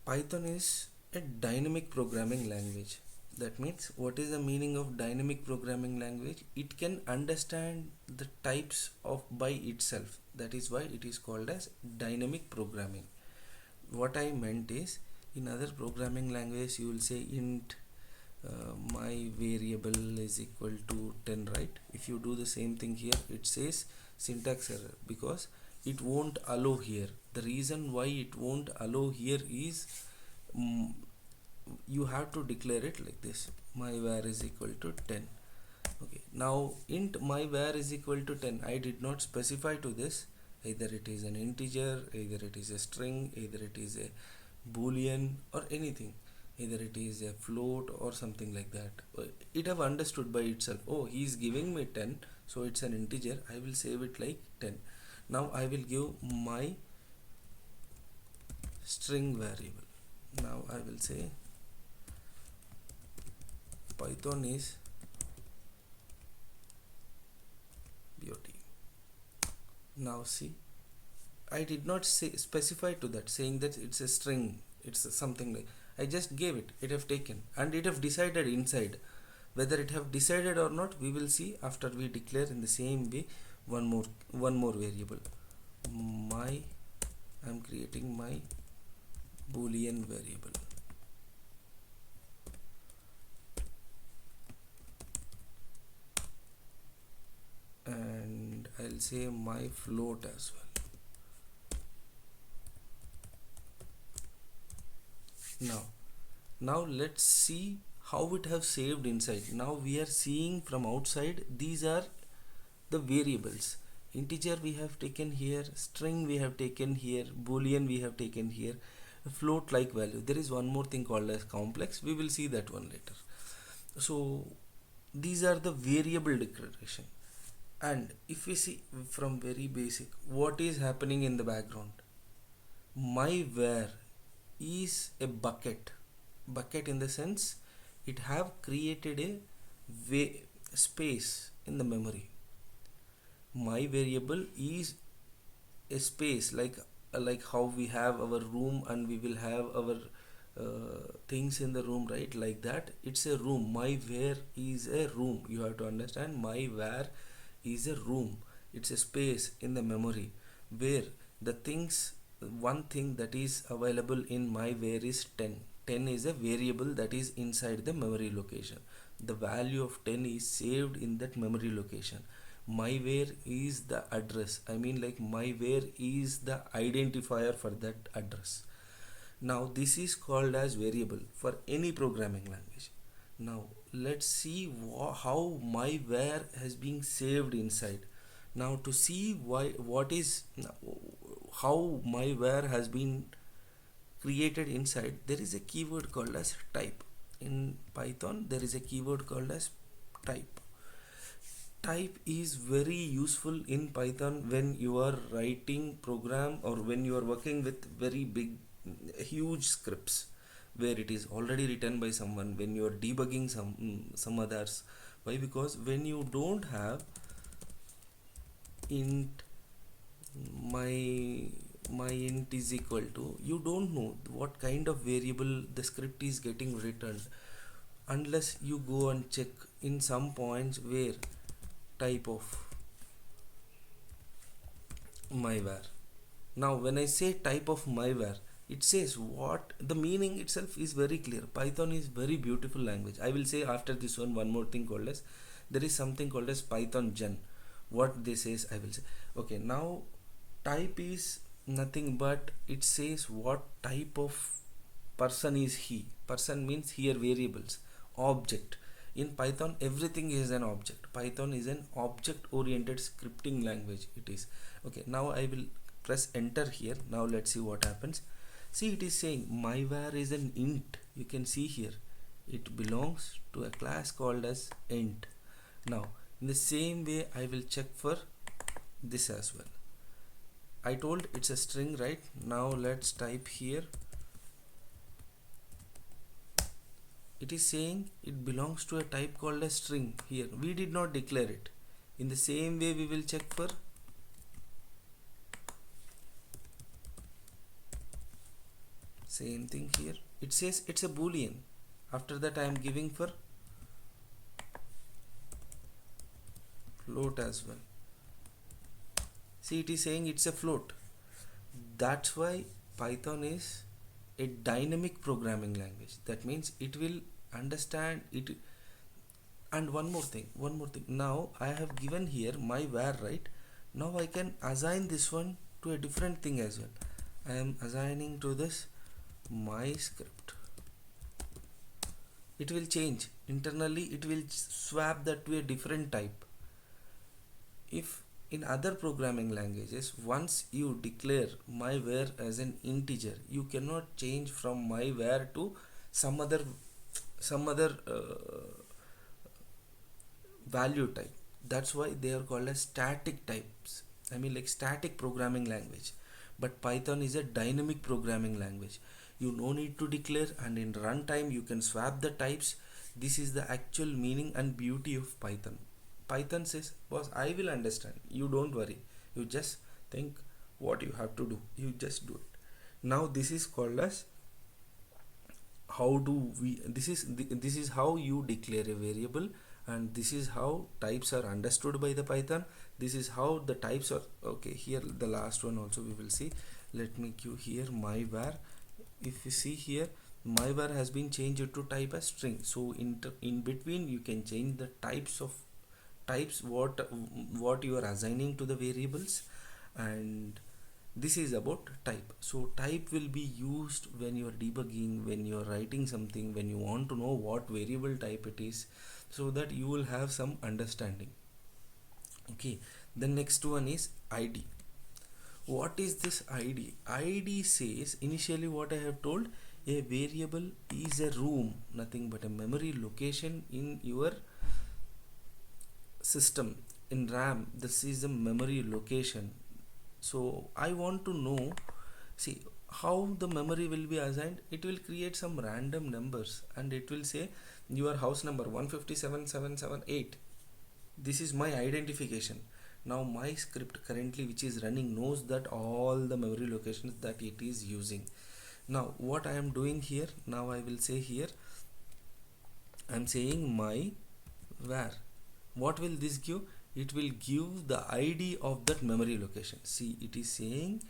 Python is a dynamic programming language. That means, what is the meaning of dynamic programming language? It can understand the types of by itself. That is why it is called as dynamic programming. What I meant is, in other programming languages, you will say int my variable is equal to 10, right? If you do the same thing here, it says syntax error because it won't allow here. The reason why it won't allow here is mm, you have to declare it like this: my var is equal to 10. Okay, now int my var is equal to 10, I did not specify to this. Either it is an integer, either it is a string, either it is a boolean or anything, either it is a float or something like that. It have understood by itself, oh, he is giving me 10, so it's an integer, I will save it like 10. Now I will give my string variable. Now I will say Python is beauty. Now see, I did not say specify to that saying that it's a string, it's something like, I just gave it, it have taken and it have decided inside. Whether it have decided or not, we will see after we declare in the same way one more variable. My I'm creating my boolean variable, and I'll say my float as well. Now let's see how it have saved inside. Now we are seeing from outside, these are the variables. Integer we have taken here, string we have taken here, boolean we have taken here, a float like value. There is one more thing called as complex, we will see that one later. So these are the variable declaration. And if we see from very basic, what is happening in the background? My var is a bucket in the sense it have created a space in the memory. My variable is a space like how we have our room and we will have our things in the room, right? Like that, it's a room. My var is a room. You have to understand, my var is a room. It's a space in the memory where the things, one thing that is available in my var is 10. 10 is a variable that is inside the memory location. The value of 10 is saved in that memory location. My var is the address, I mean, like, my var is the identifier for that address. Now this is called as variable for any programming language. Now let's see how my var has been saved inside. Now to see how my var has been created inside, there is a keyword called as type. In Python there is a keyword called as type. Type is very useful in Python when you are writing program or when you are working with very big huge scripts where it is already written by someone, when you are debugging some others. Why? Because when you don't have int my int is equal to, you don't know what kind of variable the script is getting returned unless you go and check in some points where type of my var. Now when I say type of my var, it says what the meaning itself is very clear. Python is very beautiful language. I will say after this one more thing called as, there is something called as Python gen. What this is, I will say. Okay, now type is nothing but it says what type of person is he. Person means here variables, object. In Python everything is an object. Python is an object oriented scripting language. It is okay. Now I will press enter here. Now let's see what happens. See, it is saying my var is an int. You can see here it belongs to a class called as int. Now in the same way I will check for this as well. I told it's a string, right? Now let's type here. It is saying it belongs to a type called a string. Here we did not declare it. In the same way we will check for Same thing here, it says it's a boolean. After that I am giving for float as well. See, it is saying it's a float. That's why Python is a dynamic programming language. That means it will understand it. And one more thing, now I have given here my var, right? Now I can assign this one to a different thing as well. I am assigning to this my script. It will change internally, it will swap that to a different type. If in other programming languages, once you declare my var as an integer, you cannot change from my var to some other value type. That's why they are called as static types. I mean, like static programming language. But Python is a dynamic programming language. You no need to declare, and in runtime you can swap the types. This is the actual meaning and beauty of Python. Python says, boss, I will understand. You don't worry. You just think what you have to do. You just do it. Now this is called as how do we. This is how you declare a variable, and this is how types are understood by the Python. This is how the types are. Okay, here the last one also we will see. Let me give here my var. If you see here, my var has been changed to type as string. So in between you can change the types what you are assigning to the variables, and this is about type. So type will be used when you are debugging, when you are writing something, when you want to know what variable type it is, so that you will have some understanding. Okay, the next one is id. What is this id? Id says, initially what I have told, a variable is a room, nothing but a memory location in your system. In RAM, this is a memory location. So I want to know, see how the memory will be assigned. It will create some random numbers and it will say your house number 157,778. This is my identification. Now my script currently which is running knows that all the memory locations that it is using. Now what I am doing here, now I will say here, I am saying my var. What will this give? It will give the ID of that memory location. See, it is saying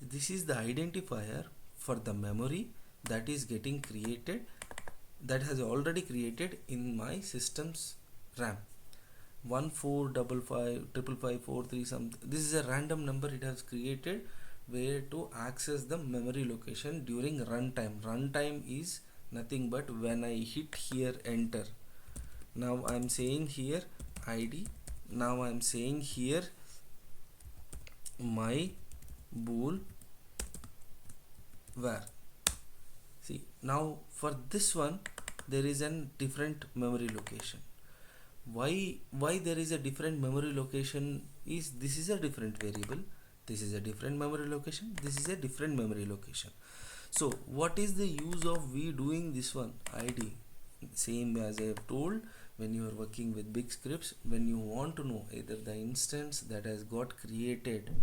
this is the identifier for the memory that is getting created, that has already created in my system's RAM. 14555543 something. This is a random number it has created where to access the memory location during runtime. Runtime is nothing but when I hit here enter. Now I am saying here id. Now I am saying here my bool var. See, now for this one there is a different memory location. Why there is a different memory location is, this is a different variable, this is a different memory location, this is a different memory location. So what is the use of we doing this one? id, same as I have told, when you are working with big scripts, when you want to know either the instance that has got created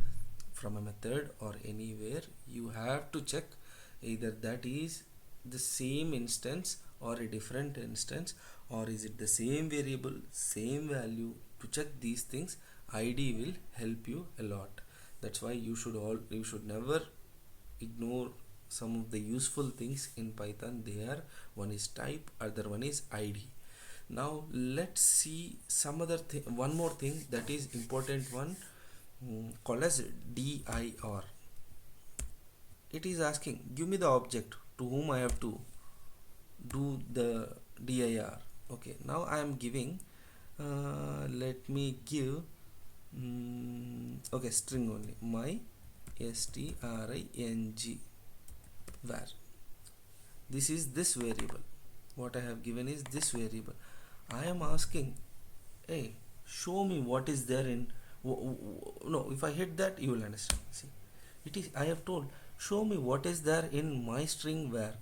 from a method or anywhere, you have to check either that is the same instance or a different instance, or is it the same variable, same value. To check these things, id will help you a lot. That's why you should never ignore some of the useful things in Python. There, one is type, other one is id. Now let's see some other thing, one more thing that is important one, called as dir. It is asking, give me the object to whom I have to do the dir. Okay, now I am giving, let me give, okay, string only, my string var. This is this variable. What I have given is this variable. I am asking, hey, show me what is there in, no, if I hit that you will understand. See, it is, I have told, show me what is there in my string var.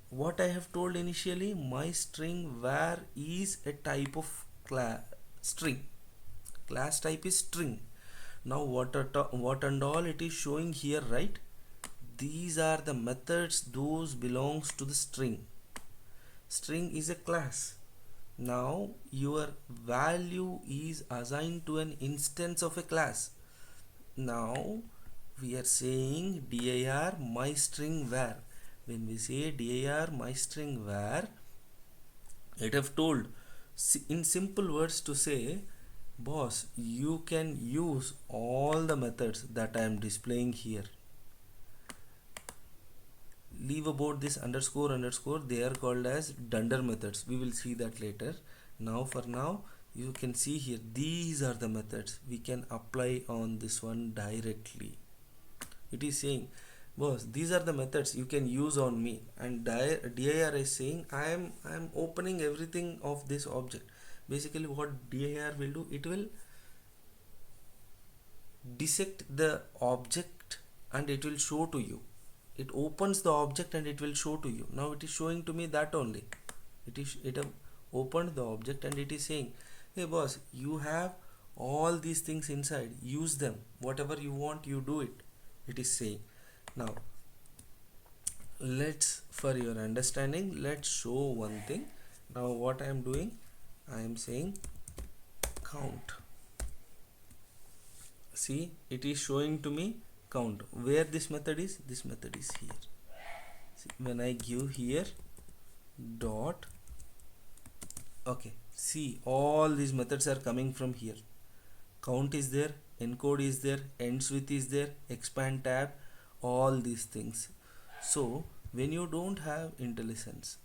What I have told initially, my string var is a type of string. Class type is string. Now what and all it is showing here, right? these are the methods, those belongs to the string. String is a class. Now your value is assigned to an instance of a class. Now we are saying dir my string var. When we say dir my string var, it have told in simple words to say, boss, you can use all the methods that I am displaying here. Leave about this underscore underscore, they are called as dunder methods. We will see that later. Now for now you can see here, these are the methods we can apply on this one directly. It is saying, boss, these are the methods you can use on me, and dir is saying I am opening everything of this object. Basically what dir will do, it will dissect the object and it will show to you. It opens the object and it will show to you. Now it is showing to me that only. It have opened the object and it is saying, hey boss, you have all these things inside, use them, whatever you want you do it. It is saying. Now let's, for your understanding, let's show one thing. Now what I am doing, I am saying count. See, it is showing to me count. Where this method is here. See, when I give here dot, okay, see, all these methods are coming from here. Count is there, encode is there, ends with is there, expand tab, all these things. So when you don't have IntelliSense,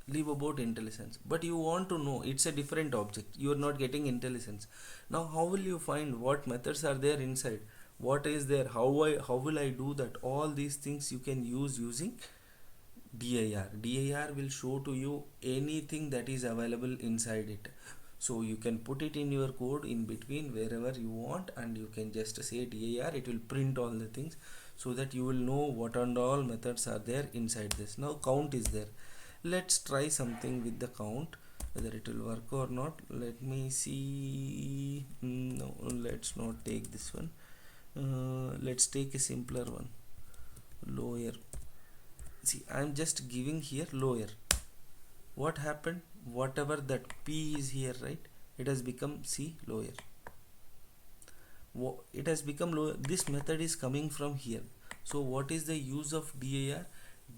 leave about IntelliSense, but you want to know it's a different object, you are not getting IntelliSense. Now how will you find what methods are there inside, what is there, how will I do that? All these things you can use using dir. Dir will show to you anything that is available inside it. So you can put it in your code in between wherever you want, and you can just say dir, it will print all the things so that you will know what and all methods are there inside this. Now count is there. Let's try something with the count, whether it will work or not. Let me see. No, let's not take this one. Let's take a simpler one. Lower. See, I'm just giving here lower. What happened? Whatever that p is here, right? It has become c lower. It has become lower. This method is coming from here. So what is the use of dir?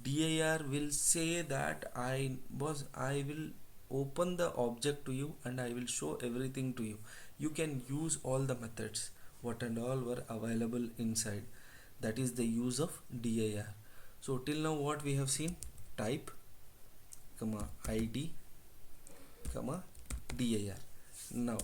Dir will say that I will open the object to you and I will show everything to you. You can use all the methods what and all were available inside. That is the use of dir. So till now what we have seen, type, comma id, comma dir. Now